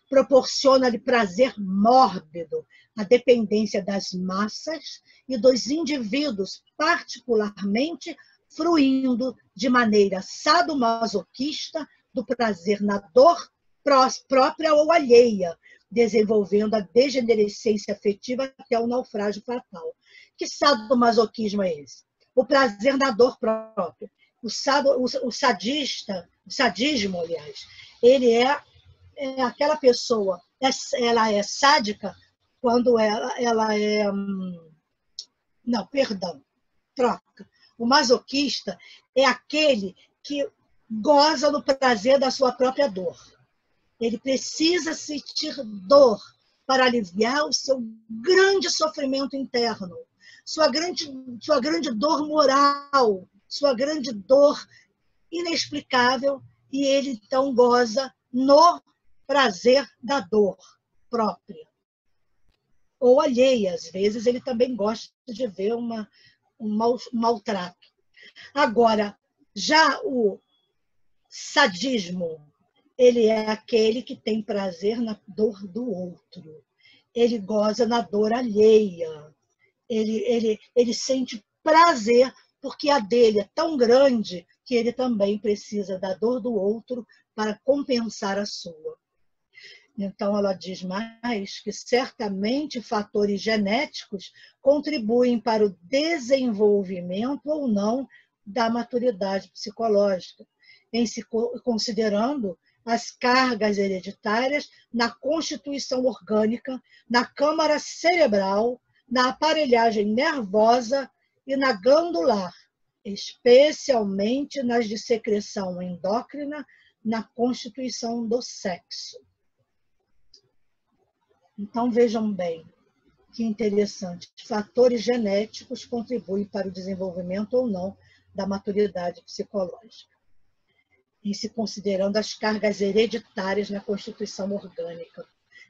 Proporciona-lhe prazer mórbido, a dependência das massas e dos indivíduos, particularmente fruindo de maneira sadomasoquista do prazer na dor própria ou alheia, desenvolvendo a degenerescência afetiva até o naufrágio fatal. Que sadomasoquismo é esse? O prazer na dor própria. O sadismo, aliás, ele é aquela pessoa, ela é sádica quando ela é... Não, perdão, troca. O masoquista é aquele que goza no prazer da sua própria dor. Ele precisa sentir dor para aliviar o seu grande sofrimento interno, sua grande dor moral, sua grande dor inexplicável, e ele então goza no prazer da dor própria. Ou alheia, às vezes ele também gosta de ver maltrato. Agora, já o sadismo, ele é aquele que tem prazer na dor do outro. Ele goza na dor alheia. Ele sente prazer porque a dele é tão grande que ele também precisa da dor do outro para compensar a sua. Então, ela diz mais que certamente fatores genéticos contribuem para o desenvolvimento ou não da maturidade psicológica, em se considerando as cargas hereditárias na constituição orgânica, na câmara cerebral, na aparelhagem nervosa e na glandular, especialmente nas de secreção endócrina, na constituição do sexo. Então, vejam bem, que interessante. Fatores genéticos contribuem para o desenvolvimento ou não da maturidade psicológica. E se considerando as cargas hereditárias na constituição orgânica.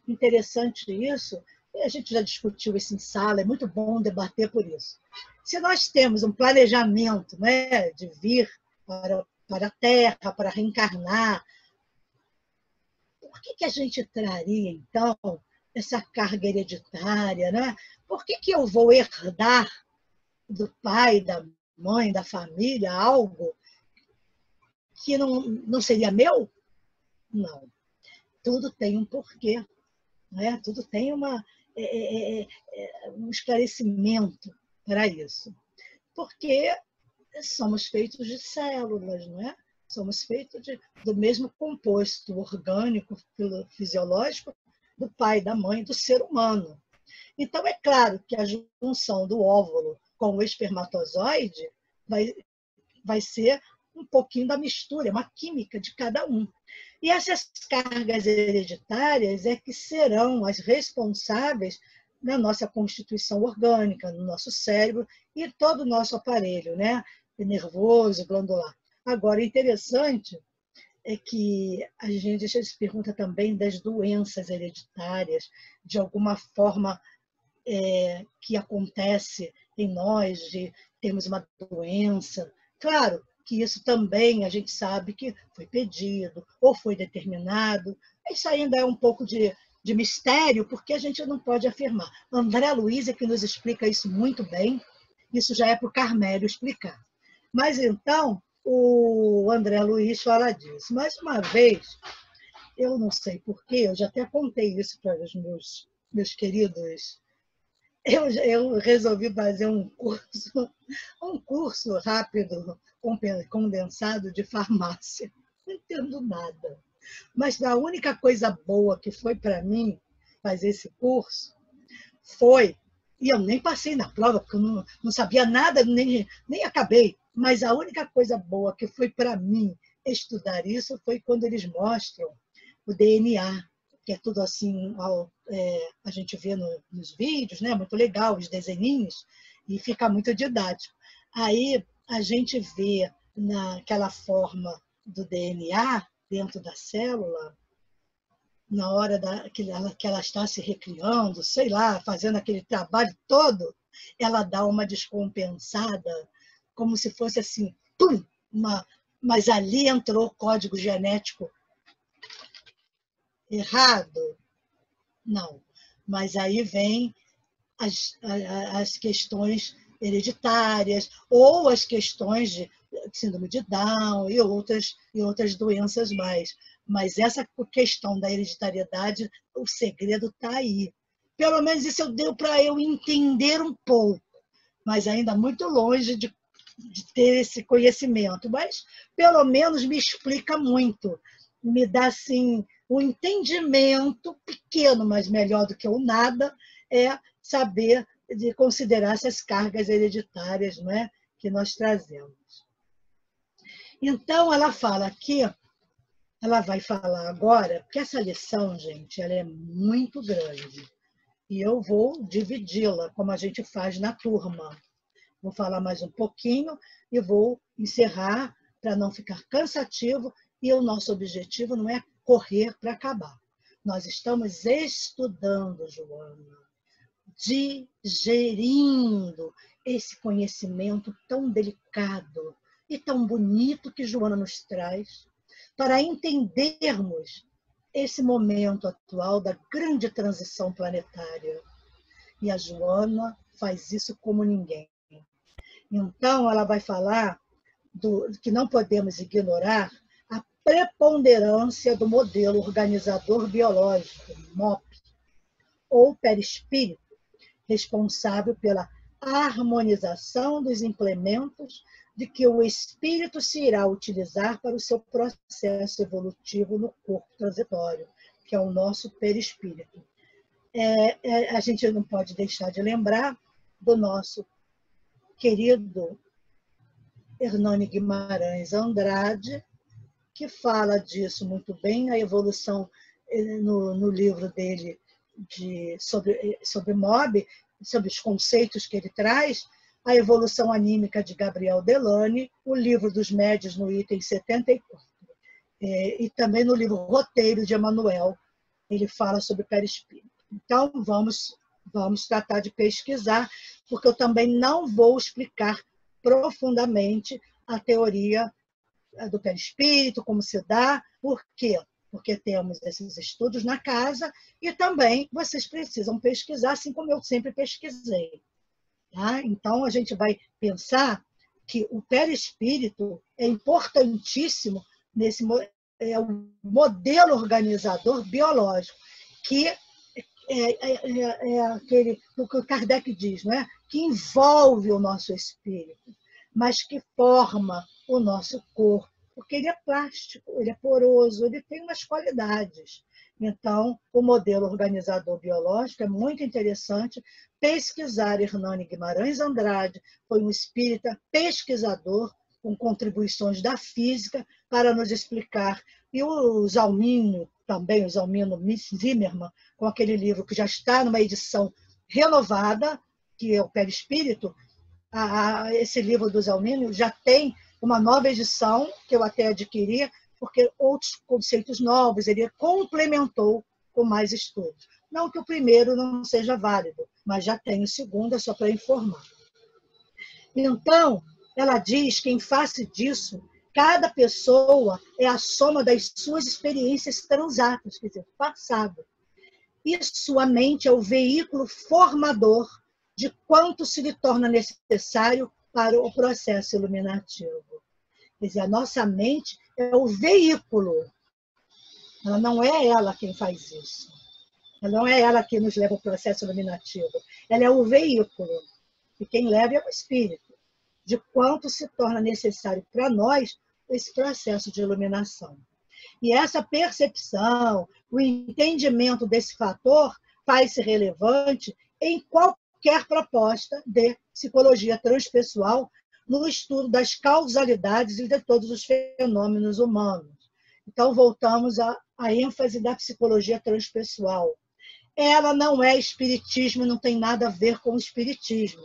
Interessante isso, a gente já discutiu isso em sala, é muito bom debater por isso. Se nós temos um planejamento, né, de vir para a Terra, para reencarnar, por que a gente traria, então, essa carga hereditária, né? Por que eu vou herdar do pai, da mãe, da família, algo que não seria meu? Não. Tudo tem um porquê, né? Tudo tem um esclarecimento para isso. Porque somos feitos de células, não é? Somos feitos do mesmo composto orgânico, fisiológico, do pai, da mãe, do ser humano. Então, é claro que a junção do óvulo com o espermatozoide vai ser um pouquinho da mistura, uma química de cada um. E essas cargas hereditárias é que serão as responsáveis na nossa constituição orgânica, no nosso cérebro e todo o nosso aparelho, né? Nervoso, glandular. Agora, interessante é que a gente se pergunta também das doenças hereditárias, de alguma forma que acontece em nós, de termos uma doença. Claro que isso também a gente sabe que foi pedido ou foi determinado. Isso ainda é um pouco de mistério, porque a gente não pode afirmar. André Luiz é que nos explica isso muito bem. Isso já é para o Carmélio explicar. Mas então, o André Luiz fala disso. Mais uma vez, eu não sei porquê, eu já até contei isso para os meus queridos. Eu resolvi fazer um curso rápido, condensado de farmácia. Não entendo nada. Mas a única coisa boa que foi para mim fazer esse curso foi, e eu nem passei na prova, porque eu não sabia nada, nem acabei, mas a única coisa boa que foi para mim estudar isso foi quando eles mostram o DNA, que é tudo assim, a gente vê nos vídeos, né? Muito legal, os desenhinhos, e fica muito didático. Aí a gente vê naquela forma do DNA dentro da célula, na hora que ela está se recriando, sei lá, fazendo aquele trabalho todo, ela dá uma descompensada, como se fosse assim, pum, mas ali entrou o código genético errado? Não. Mas aí vem as questões hereditárias ou as questões de síndrome de Down e outras doenças mais. Mas essa questão da hereditariedade, o segredo está aí. Pelo menos isso deu para eu entender um pouco, mas ainda muito longe de ter esse conhecimento. Mas, pelo menos, me explica muito. Me dá, assim, um entendimento pequeno, mas melhor do que o nada, é saber de considerar essas cargas hereditárias, não é, que nós trazemos. Então, ela fala aqui, ela vai falar agora, porque essa lição, gente, ela é muito grande. E eu vou dividi-la, como a gente faz na turma. Vou falar mais um pouquinho e vou encerrar para não ficar cansativo. E o nosso objetivo não é correr para acabar. Nós estamos estudando, Joana, digerindo esse conhecimento tão delicado e tão bonito que Joana nos traz, para entendermos esse momento atual da grande transição planetária. E a Joana faz isso como ninguém. Então, ela vai falar que não podemos ignorar a preponderância do modelo organizador biológico, MOP, ou perispírito, responsável pela harmonização dos implementos de que o espírito se irá utilizar para o seu processo evolutivo no corpo transitório, que é o nosso perispírito. A gente não pode deixar de lembrar do nosso querido Hernani Guimarães Andrade, que fala disso muito bem, a evolução no livro dele sobre MOB, sobre os conceitos que ele traz, a evolução anímica de Gabriel Delany, o livro dos médios no item 74, e também no livro Roteiro de Emmanuel, ele fala sobre perispírito. Então, vamos tratar de pesquisar, porque eu também não vou explicar profundamente a teoria do perispírito, como se dá, por quê? Porque temos esses estudos na casa e também vocês precisam pesquisar, assim como eu sempre pesquisei. Tá? Então, a gente vai pensar que o perispírito é importantíssimo nesse o modelo organizador biológico, que é aquele o que o Kardec diz, não é? Que envolve o nosso espírito, mas que forma o nosso corpo, porque ele é plástico, ele é poroso, ele tem umas qualidades. Então, o modelo organizador biológico é muito interessante pesquisar. Hernani Guimarães Andrade foi um espírita pesquisador com contribuições da física para nos explicar. E o Zalmino, também, o Zalmino Zimmermann, com aquele livro que já está numa edição renovada, que é o Perispírito, esse livro do Zalmino já tem uma nova edição, que eu até adquiri, porque outros conceitos novos ele complementou com mais estudos. Não que o primeiro não seja válido, mas já tem o segundo, é só para informar. Então, ela diz que, em face disso, cada pessoa é a soma das suas experiências transatas, quer dizer, passado. E sua mente é o veículo formador de quanto se lhe torna necessário para o processo iluminativo. Quer dizer, a nossa mente é o veículo. Ela não é ela quem faz isso. Ela não é ela que nos leva ao processo iluminativo. Ela é o veículo. E quem leva é o espírito. De quanto se torna necessário para nós esse processo de iluminação. E essa percepção, o entendimento desse fator faz-se relevante em qualquer proposta de psicologia transpessoal no estudo das causalidades e de todos os fenômenos humanos. Então, voltamos à ênfase da psicologia transpessoal. Ela não é espiritismo, não tem nada a ver com o espiritismo.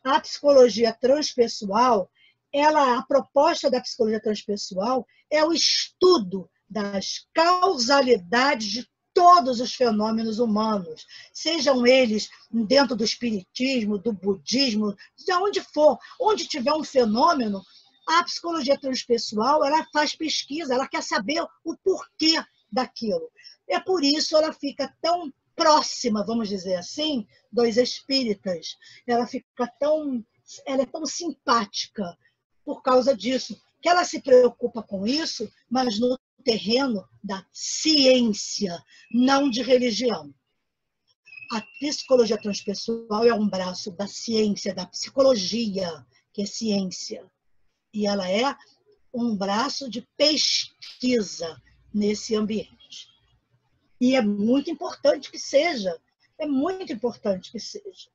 A psicologia transpessoal, a proposta da psicologia transpessoal é o estudo das causalidades de todos os fenômenos humanos, sejam eles dentro do espiritismo, do budismo, de onde for, onde tiver um fenômeno, a psicologia transpessoal ela faz pesquisa, ela quer saber o porquê daquilo. É por isso ela fica tão próxima, vamos dizer assim, dos espíritas. Ela é tão simpática por causa disso, que ela se preocupa com isso, mas no terreno da ciência, não de religião. A psicologia transpessoal é um braço da ciência, da psicologia, que é ciência. E ela é um braço de pesquisa nesse ambiente. E é muito importante que seja. É muito importante que seja.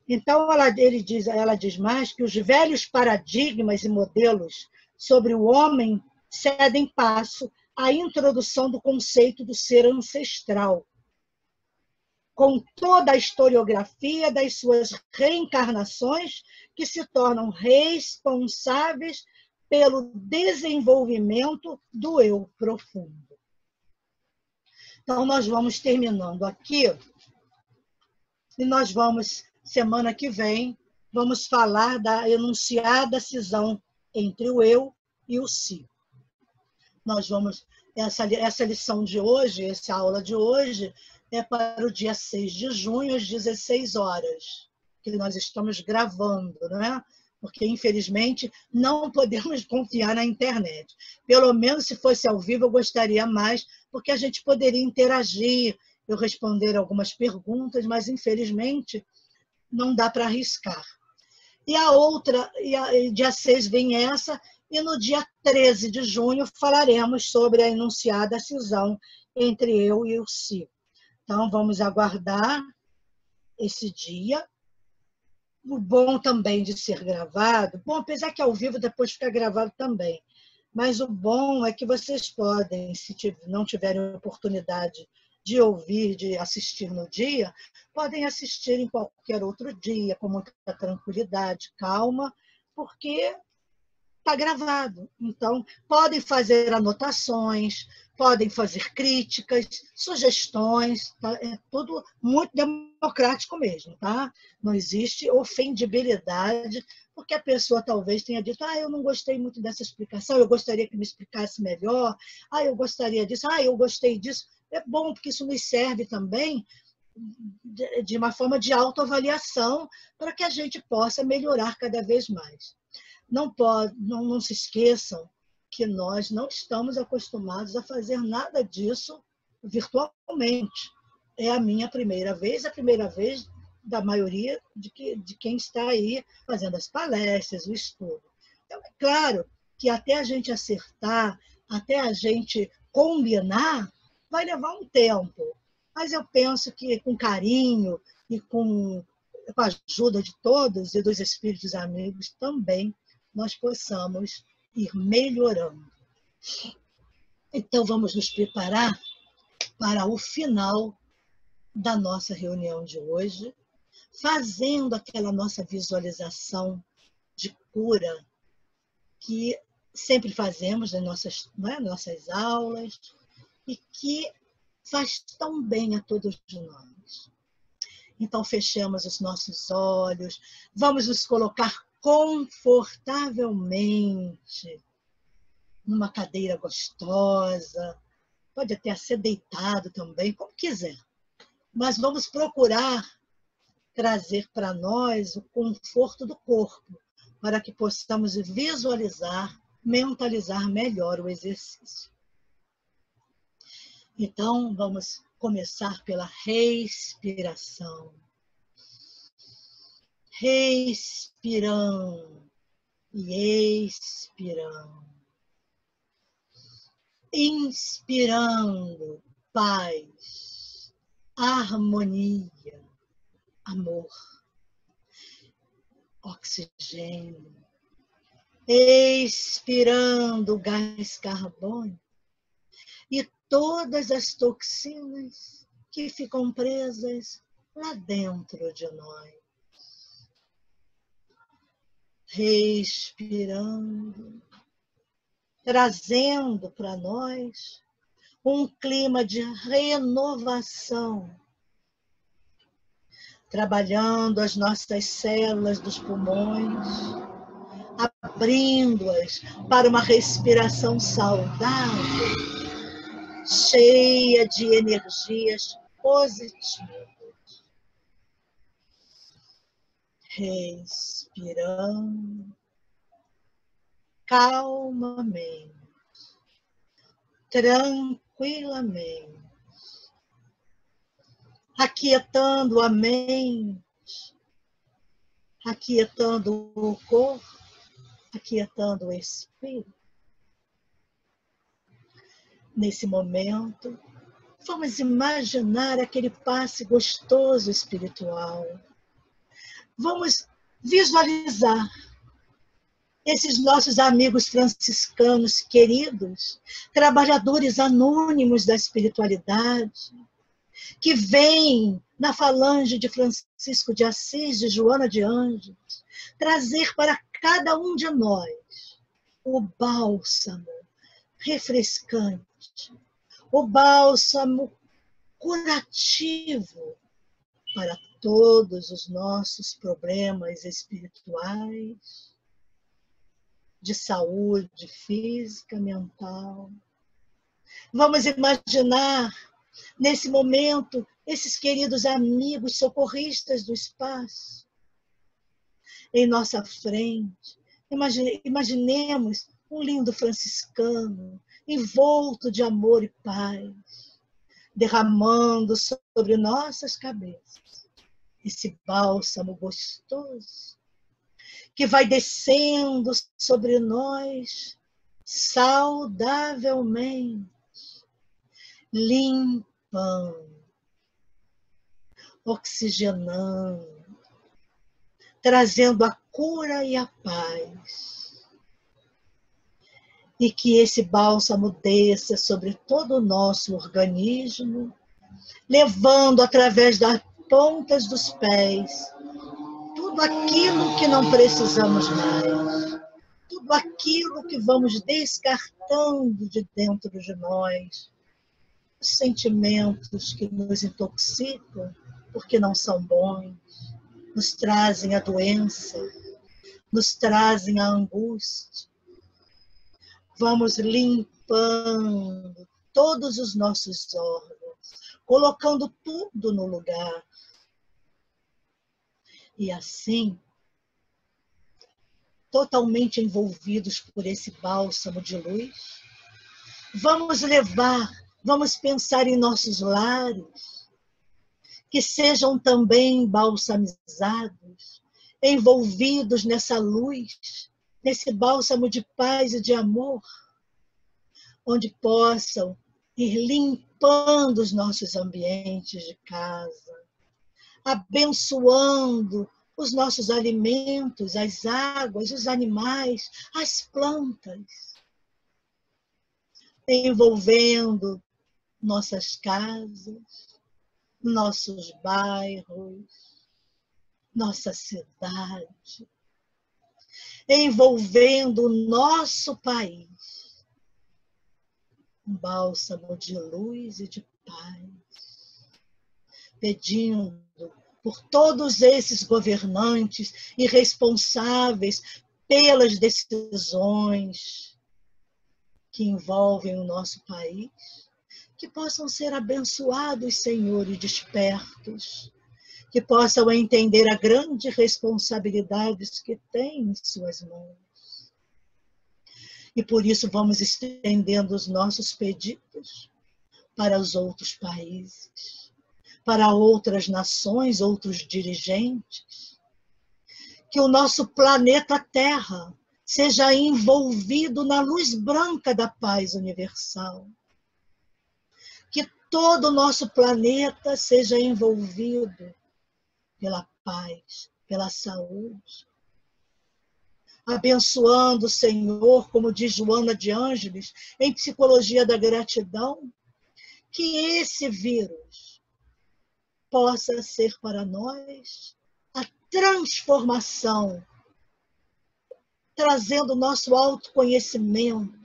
Então, ela diz mais que os velhos paradigmas e modelos sobre o homem cedem passo à introdução do conceito do ser ancestral, com toda a historiografia das suas reencarnações que se tornam responsáveis pelo desenvolvimento do eu profundo. Então, nós vamos terminando aqui e nós vamos, semana que vem, vamos falar da enunciada cisão entre o eu e o si. Nós vamos, essa lição de hoje, essa aula de hoje, é para o dia 6 de junho, às 16 horas, que nós estamos gravando, né? Porque, infelizmente, não podemos confiar na internet. Pelo menos, se fosse ao vivo, eu gostaria mais, porque a gente poderia interagir, eu responder algumas perguntas, mas, infelizmente, não dá para arriscar. E a outra, dia 6 vem essa, e no dia 13 de junho falaremos sobre a enunciada cisão entre eu e o si. Então, vamos aguardar esse dia. O bom também de ser gravado, bom, apesar que ao vivo depois fica gravado também, mas o bom é que vocês podem, se não tiverem oportunidade de ouvir, de assistir no dia, podem assistir em qualquer outro dia, com muita tranquilidade, calma, porque está gravado. Então, podem fazer anotações, podem fazer críticas, sugestões, tá? É tudo muito democrático mesmo, tá? Não existe ofendibilidade, porque a pessoa talvez tenha dito, eu não gostei muito dessa explicação, eu gostaria que me explicasse melhor, eu gostaria disso, eu gostei disso. É bom, porque isso nos serve também de uma forma de autoavaliação para que a gente possa melhorar cada vez mais. Não se esqueçam que nós não estamos acostumados a fazer nada disso virtualmente. É a minha primeira vez, a primeira vez da maioria de quem está aí fazendo as palestras, o estudo. Então, é claro que até a gente acertar, até a gente combinar, vai levar um tempo. Mas eu penso que com carinho e com a ajuda de todos e dos espíritos amigos também, nós possamos ir melhorando. Então, vamos nos preparar para o final da nossa reunião de hoje, fazendo aquela nossa visualização de cura que sempre fazemos nas nossas aulas e que faz tão bem a todos nós. Então, fechamos os nossos olhos, vamos nos colocar confortavelmente numa cadeira gostosa, pode até ser deitado também, como quiser. Mas vamos procurar trazer para nós o conforto do corpo, para que possamos visualizar, mentalizar melhor o exercício. Então, vamos começar pela respiração. Respirando e expirando. Inspirando paz, harmonia, amor, oxigênio. Expirando gás carbônico e todas as toxinas que ficam presas lá dentro de nós. Respirando, trazendo para nós um clima de renovação, trabalhando as nossas células dos pulmões, abrindo-as para uma respiração saudável, cheia de energias positivas. Respirando calmamente, tranquilamente, aquietando a mente, aquietando o corpo, aquietando o espírito. Nesse momento, vamos imaginar aquele passe gostoso espiritual. Vamos visualizar esses nossos amigos franciscanos queridos, trabalhadores anônimos da espiritualidade, que vêm na falange de Francisco de Assis, de Joana de Ângeles, trazer para cada um de nós o bálsamo refrescante, o bálsamo curativo para todos os nossos problemas espirituais, de saúde física, mental. Vamos imaginar, nesse momento, esses queridos amigos socorristas do espaço em nossa frente. Imaginemos um lindo franciscano, envolto de amor e paz, derramando sobre nossas cabeças esse bálsamo gostoso, que vai descendo sobre nós saudavelmente, limpando, oxigenando, trazendo a cura e a paz. E que esse bálsamo desça sobre todo o nosso organismo, levando através das pontas dos pés tudo aquilo que não precisamos mais, tudo aquilo que vamos descartando de dentro de nós, os sentimentos que nos intoxicam porque não são bons, nos trazem a doença, nos trazem a angústia. Vamos limpando todos os nossos órgãos, colocando tudo no lugar. E assim, totalmente envolvidos por esse bálsamo de luz, vamos pensar em nossos lares, que sejam também balsamizados, envolvidos nessa luz, nesse bálsamo de paz e de amor, onde possam ir limpando os nossos ambientes de casa, abençoando os nossos alimentos, as águas, os animais, as plantas, envolvendo nossas casas, nossos bairros, nossa cidade, envolvendo o nosso país, um bálsamo de luz e de paz, pedindo por todos esses governantes e responsáveis pelas decisões que envolvem o nosso país, que possam ser abençoados, Senhor, e despertos, que possam entender a grande responsabilidade que têm em suas mãos. E por isso vamos estendendo os nossos pedidos para os outros países, para outras nações, outros dirigentes, que o nosso planeta Terra seja envolvido na luz branca da paz universal, que todo o nosso planeta seja envolvido pela paz, pela saúde, abençoando o Senhor, como diz Joana de Ângeles, em Psicologia da Gratidão, que esse vírus possa ser para nós a transformação, trazendo o nosso autoconhecimento,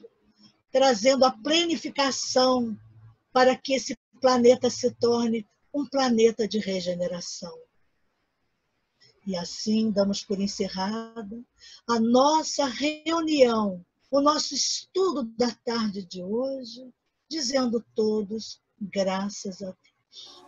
trazendo a planificação para que esse planeta se torne um planeta de regeneração. E assim damos por encerrada a nossa reunião, o nosso estudo da tarde de hoje, dizendo todos, graças a Deus.